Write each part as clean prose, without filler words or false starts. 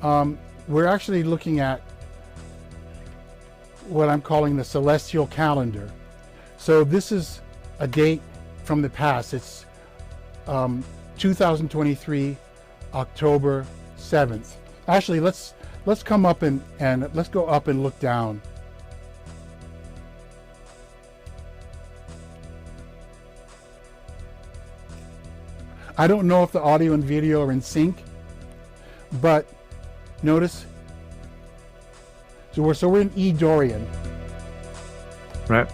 we're actually looking at what I'm calling the celestial calendar. So this is a date from the past. It's 2023, October 7th. Actually, let's come up and let's go up and look down. I don't know if the audio and video are in sync, but notice, so we're in E Dorian. Right.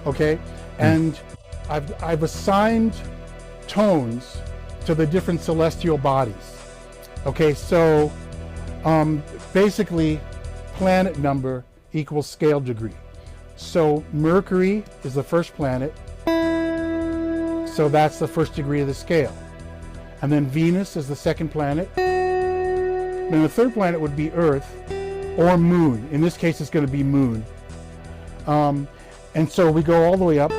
Okay, and I've assigned tones to the different celestial bodies. Okay, so basically planet number equals scale degree. So Mercury is the first planet, so that's the first degree of the scale. And then Venus is the second planet. Then the third planet would be Earth or Moon. In this case, it's going to be Moon. And so we go all the way up.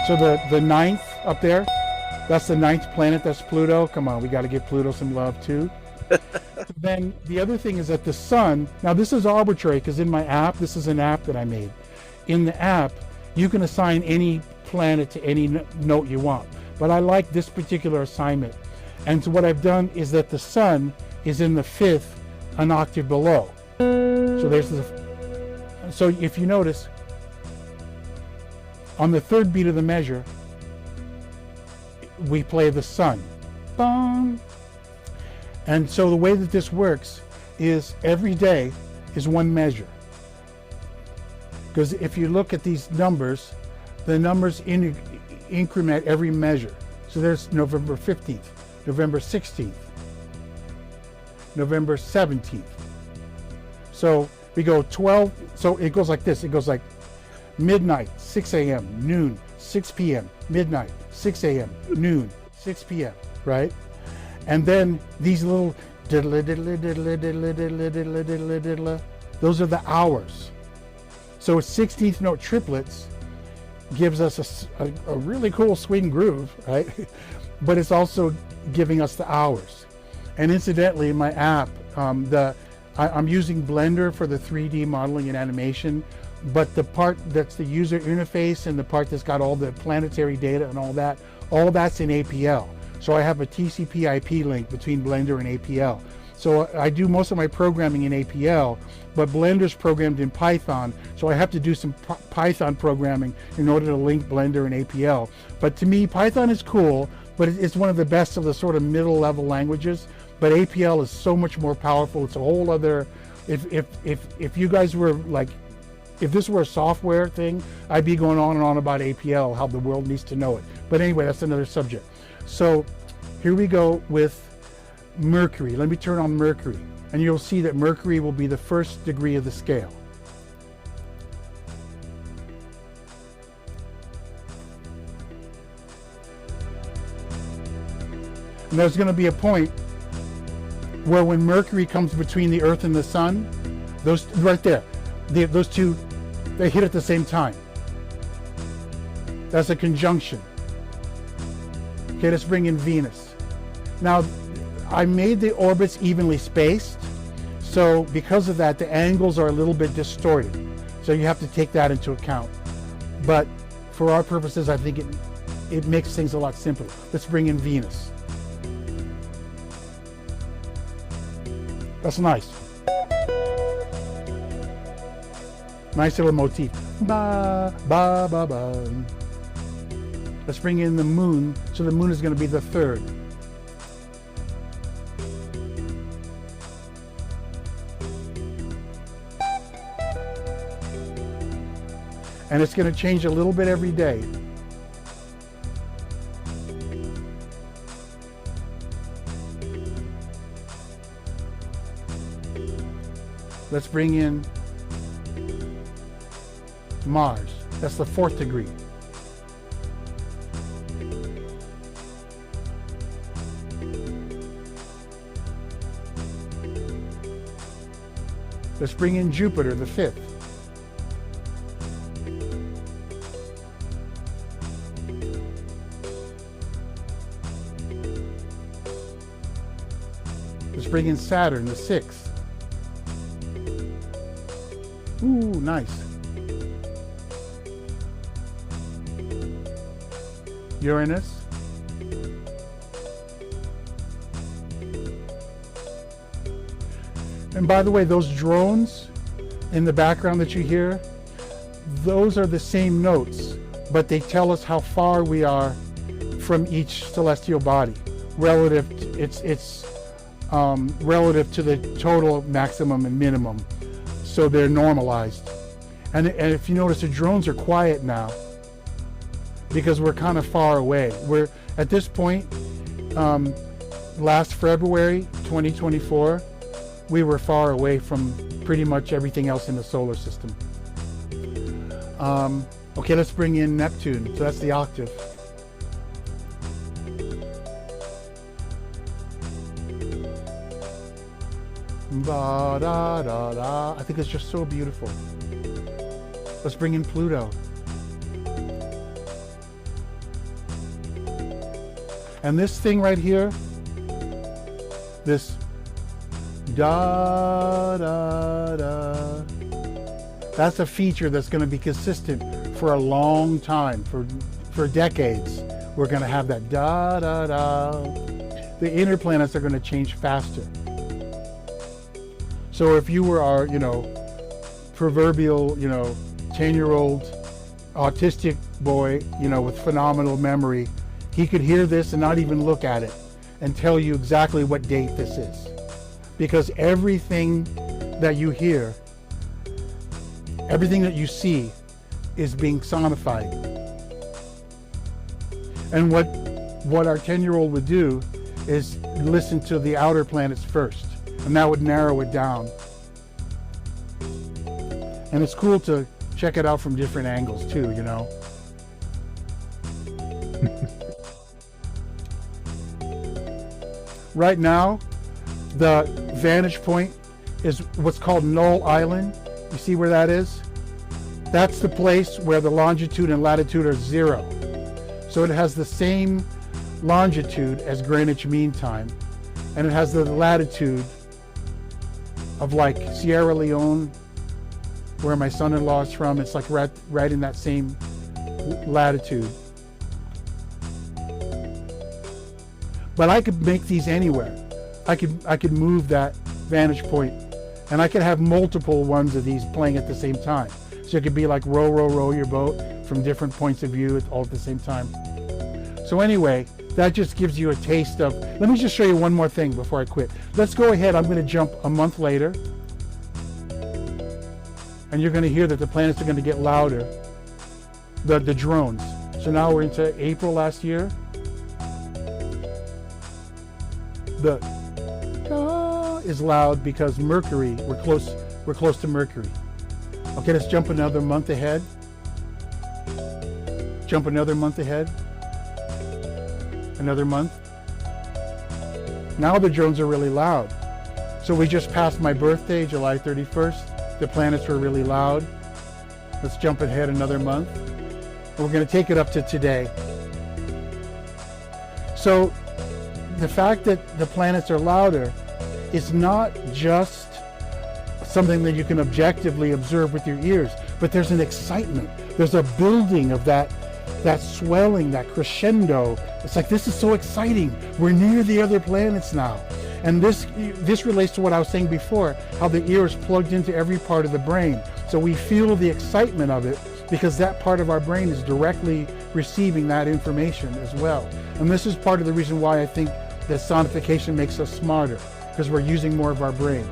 So the ninth up there, that's the ninth planet, that's Pluto. Come on, we got to give Pluto some love too. Then the other thing is that the sun, now this is arbitrary because in my app, this is an app that I made. In the app, you can assign any planet to any note you want. But I like this particular assignment. And so what I've done is that the sun is in the fifth, an octave below. So there's so if you notice, on the third beat of the measure, we play the sun. Bong. And so the way that this works is every day is one measure. Because if you look at these numbers, the numbers increment every measure. So there's November 15th, November 16th, November 17th. So we go 12, so it goes like this. It goes like midnight, 6 a.m., noon, 6 p.m., midnight, 6 a.m., noon, 6 p.m., right? And then these little diddle, diddle, diddle, diddle, diddle, diddle, diddle, diddle, those are the hours. So 16th note triplets gives us a really cool swing groove, right? But it's also giving us the hours. And incidentally, in my app, I'm using Blender for the 3D modeling and animation, but the part that's the user interface and the part that's got all the planetary data and all that's in APL. So I have a TCP IP link between Blender and APL. So I do most of my programming in APL, but Blender's programmed in Python, so I have to do some Python programming in order to link Blender and APL. But to me, Python is cool, but it's one of the best of the sort of middle level languages. But APL is so much more powerful. It's a whole other, if you guys were like, if this were a software thing, I'd be going on and on about APL, how the world needs to know it. But anyway, that's another subject. So here we go with Mercury. Let me turn on Mercury, and you'll see that Mercury will be the first degree of the scale. And there's going to be a point where when Mercury comes between the Earth and the Sun, those right there, those two, they hit at the same time. That's a conjunction. Okay, let's bring in Venus. Now, I made the orbits evenly spaced, so because of that, the angles are a little bit distorted. So you have to take that into account. But for our purposes, I think it makes things a lot simpler. Let's bring in Venus. That's nice. Nice little motif. Ba, ba, ba, ba. Let's bring in the moon. So the moon is going to be the third. And it's going to change a little bit every day. Let's bring in Mars. That's the fourth degree. Let's bring in Jupiter, the fifth. Let's bring in Saturn, the 6th. Ooh, nice. Uranus. And by the way, those drones in the background that you hear, those are the same notes, but they tell us how far we are from each celestial body relative relative to the total maximum and minimum. So they're normalized. And if you notice, the drones are quiet now because we're kind of far away. We're at this point, last February 2024, we were far away from pretty much everything else in the solar system. Okay, let's bring in Neptune. So that's the octave. Ba, da, da, da. I think it's just so beautiful. Let's bring in Pluto. And this thing right here, this da, da, da, that's a feature that's going to be consistent for a long time, for decades. We're going to have that da, da, da. The inner planets are going to change faster. So if you were our, proverbial, 10-year-old autistic boy, with phenomenal memory, he could hear this and not even look at it and tell you exactly what date this is. Because everything that you hear, everything that you see is being sonified. And what our 10-year-old would do is listen to the outer planets first, and that would narrow it down. And it's cool to check it out from different angles too, Right now, the vantage point is what's called Null Island. You see where that is? That's the place where the longitude and latitude are 0. So it has the same longitude as Greenwich Mean Time, and it has the latitude of like Sierra Leone, where my son-in-law is from. It's like right in that same latitude. But I could make these anywhere. I could move that vantage point, and I could have multiple ones of these playing at the same time. So it could be like row, row, row your boat from different points of view all at the same time. So anyway, that just gives you a taste of, let me just show you one more thing before I quit. Let's go ahead, I'm gonna jump a month later, and you're gonna hear that the planets are gonna get louder, the drones. So now we're into April last year. The is loud because Mercury, we're close to Mercury. Okay, let's jump another month ahead. Jump another month ahead. Another month. Now the drones are really loud. So we just passed my birthday, July 31st. The planets were really loud. Let's jump ahead another month. And we're going to take it up to today. So the fact that the planets are louder is not just something that you can objectively observe with your ears, but there's an excitement. There's a building of that swelling, that crescendo. It's like, this is so exciting. We're near the other planets now. And this relates to what I was saying before, how the ear is plugged into every part of the brain. So we feel the excitement of it because that part of our brain is directly receiving that information as well. And this is part of the reason why I think that sonification makes us smarter, because we're using more of our brain.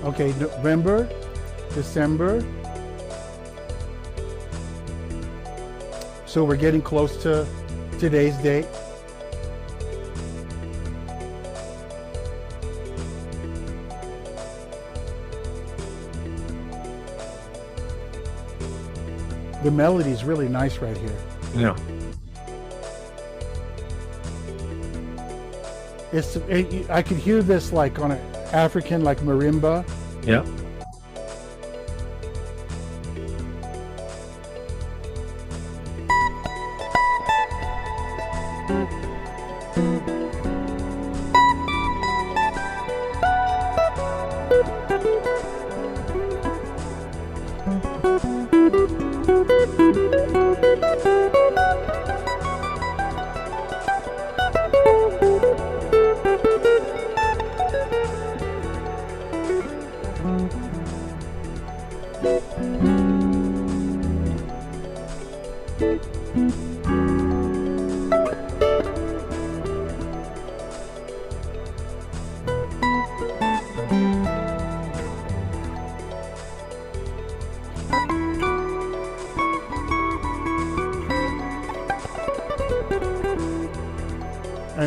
Okay, November, December. So we're getting close to today's date. The melody is really nice right here. Yeah. I could hear this like on an African, like marimba. Yeah.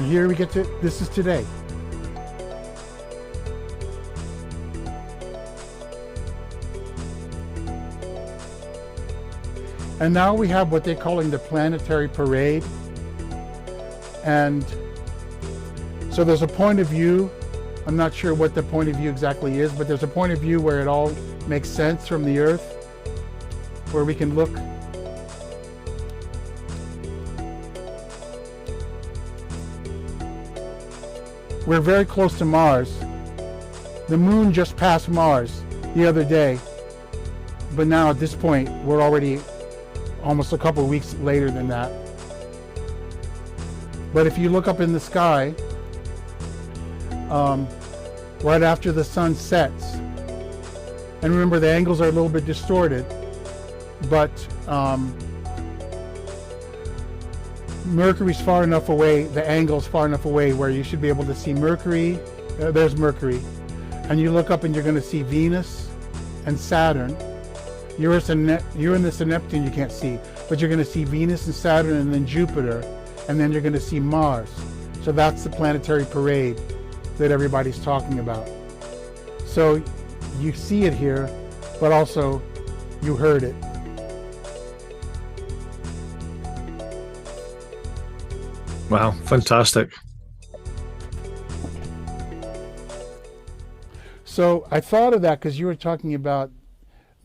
here we get to, this is today. And now we have what they're calling the planetary parade. And so there's a point of view. I'm not sure what the point of view exactly is, but there's a point of view where it all makes sense from the Earth, where we can look. We're very close to Mars. The moon just passed Mars the other day, but now at this point, we're already almost a couple of weeks later than that. But if you look up in the sky, right after the sun sets, and remember the angles are a little bit distorted, but Mercury's far enough away, the angle's far enough away where you should be able to see Mercury. There's Mercury. And you look up and you're going to see Venus and Saturn. Uranus and Neptune you can't see, but you're going to see Venus and Saturn and then Jupiter, and then you're going to see Mars. So that's the planetary parade that everybody's talking about. So you see it here, but also you heard it. Wow, fantastic. So I thought of that because you were talking about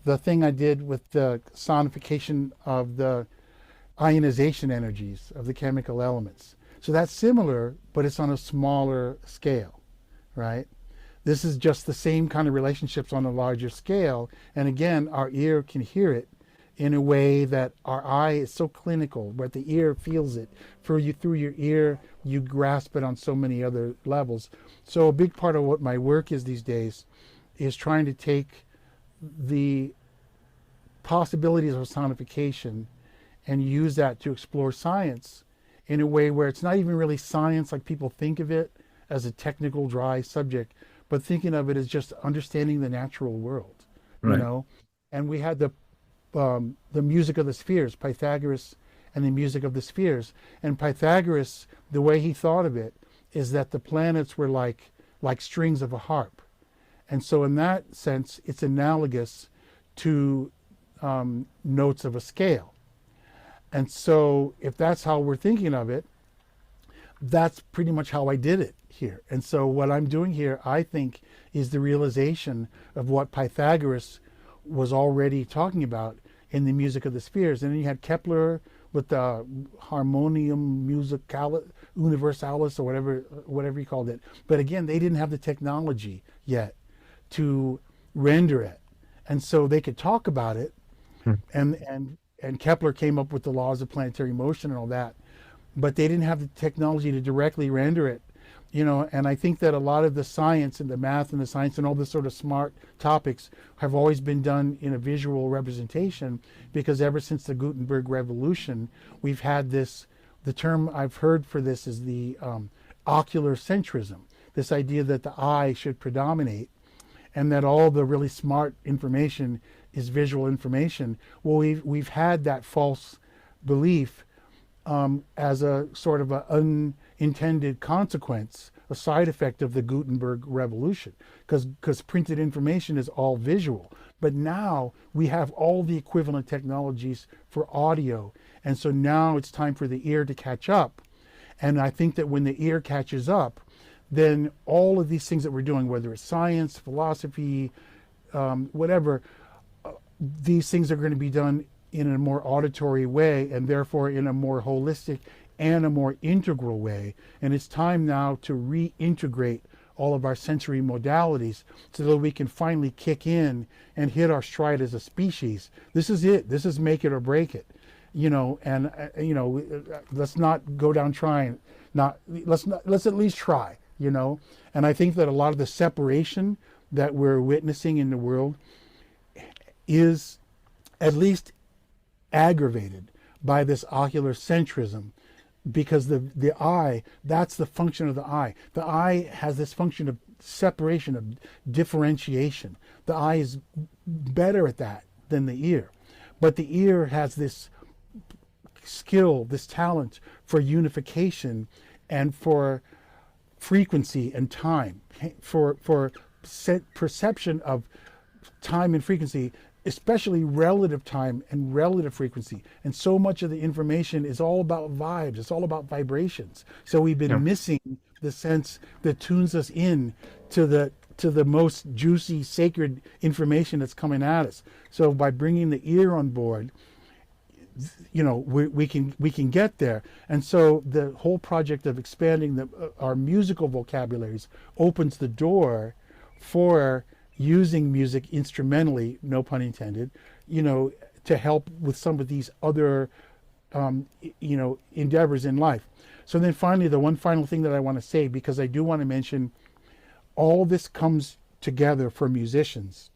the thing I did with the sonification of the ionization energies of the chemical elements. So that's similar, but it's on a smaller scale, right? This is just the same kind of relationships on a larger scale. And again, our ear can hear it in a way that our eye is so clinical, but the ear feels it. Through your ear, you grasp it on so many other levels. So a big part of what my work is these days is trying to take the possibilities of sonification and use that to explore science in a way where it's not even really science like people think of it as a technical, dry subject, but thinking of it as just understanding the natural world, right. You know? And we had the music of the spheres, Pythagoras and the music of the spheres. And Pythagoras, the way he thought of it is that the planets were like strings of a harp. And so in that sense, it's analogous to notes of a scale. And so if that's how we're thinking of it, that's pretty much how I did it here. And so what I'm doing here, I think, is the realization of what Pythagoras was already talking about in the music of the spheres. And then you had Kepler with the harmonium universalis, or whatever he called it. But again, they didn't have the technology yet to render it. And so they could talk about it. And Kepler came up with the laws of planetary motion and all that, but they didn't have the technology to directly render it, you know. And I think that a lot of the science and the math and the science and all this sort of smart topics have always been done in a visual representation, because ever since the Gutenberg revolution, we've had this, the term I've heard for this is the ocular centrism, this idea that the eye should predominate and that all the really smart information is visual information. Well, we've had that false belief as a sort of an unintended consequence, a side effect of the Gutenberg revolution, because printed information is all visual. But now we have all the equivalent technologies for audio, and so now it's time for the ear to catch up. And I think that when the ear catches up, then all of these things that we're doing, whether it's science, philosophy, whatever, these things are going to be done in a more auditory way, and therefore in a more holistic and a more integral way. And it's time now to reintegrate all of our sensory modalities so that we can finally kick in and hit our stride as a species. This is it. This is make it or break it, you know. And you know, let's not go down trying. Let's at least try, you know. And I think that a lot of the separation that we're witnessing in the world is at least aggravated by this ocular centrism, because the eye, that's the function of the eye. The eye has this function of separation, of differentiation. The eye is better at that than the ear. But the ear has this skill, this talent for unification and for frequency and time, for perception of time and frequency, especially relative time and relative frequency. And so much of the information is all about vibes. It's all about vibrations. So we've been missing the sense that tunes us in to the most juicy, sacred information that's coming at us. So by bringing the ear on board, we can get there. And so the whole project of expanding our musical vocabularies opens the door for using music instrumentally, no pun intended, to help with some of these other, endeavors in life. So then finally, the one final thing that I want to say, because I do want to mention, all this comes together for musicians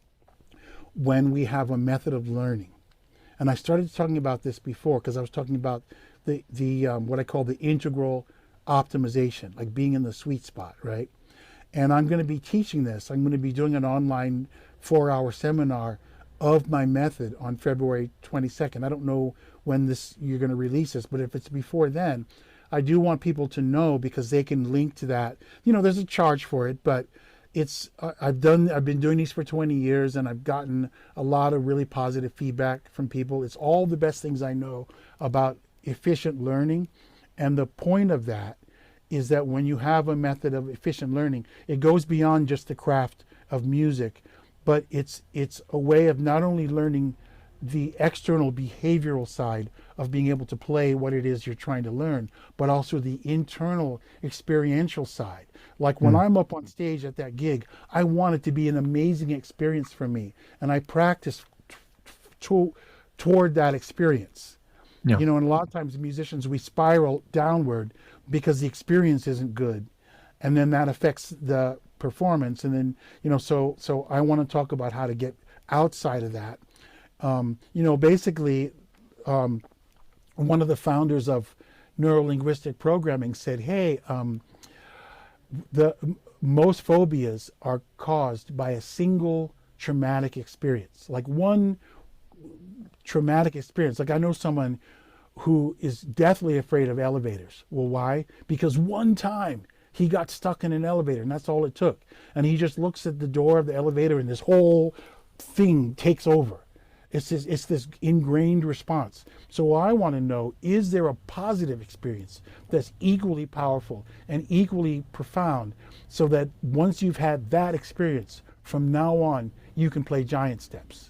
when we have a method of learning. And I started talking about this before, because I was talking about the what I call the integral optimization, like being in the sweet spot, right? And I'm going to be teaching this. I'm going to be doing an online 4-hour seminar of my method on February 22nd. I don't know when you're going to release this, but if it's before then, I do want people to know, because they can link to that. There's a charge for it, but I've been doing these for 20 years, and I've gotten a lot of really positive feedback from people. It's all the best things I know about efficient learning. And the point of that is that when you have a method of efficient learning, it goes beyond just the craft of music, but it's a way of not only learning the external behavioral side of being able to play what it is you're trying to learn, but also the internal experiential side. Like when I'm up on stage at that gig, I want it to be an amazing experience for me, and I practice toward that experience. Yeah. And a lot of times musicians, we spiral downward because the experience isn't good, and then that affects the performance. And then so I want to talk about how to get outside of that. Basically, one of the founders of neurolinguistic programming said, hey, the most phobias are caused by a single traumatic experience, like one traumatic experience. Like I know someone who is deathly afraid of elevators. Well, why? Because one time he got stuck in an elevator, and that's all it took. And he just looks at the door of the elevator, and this whole thing takes over. It's this ingrained response. So I want to know, is there a positive experience that's equally powerful and equally profound, so that once you've had that experience, from now on, you can play giant steps?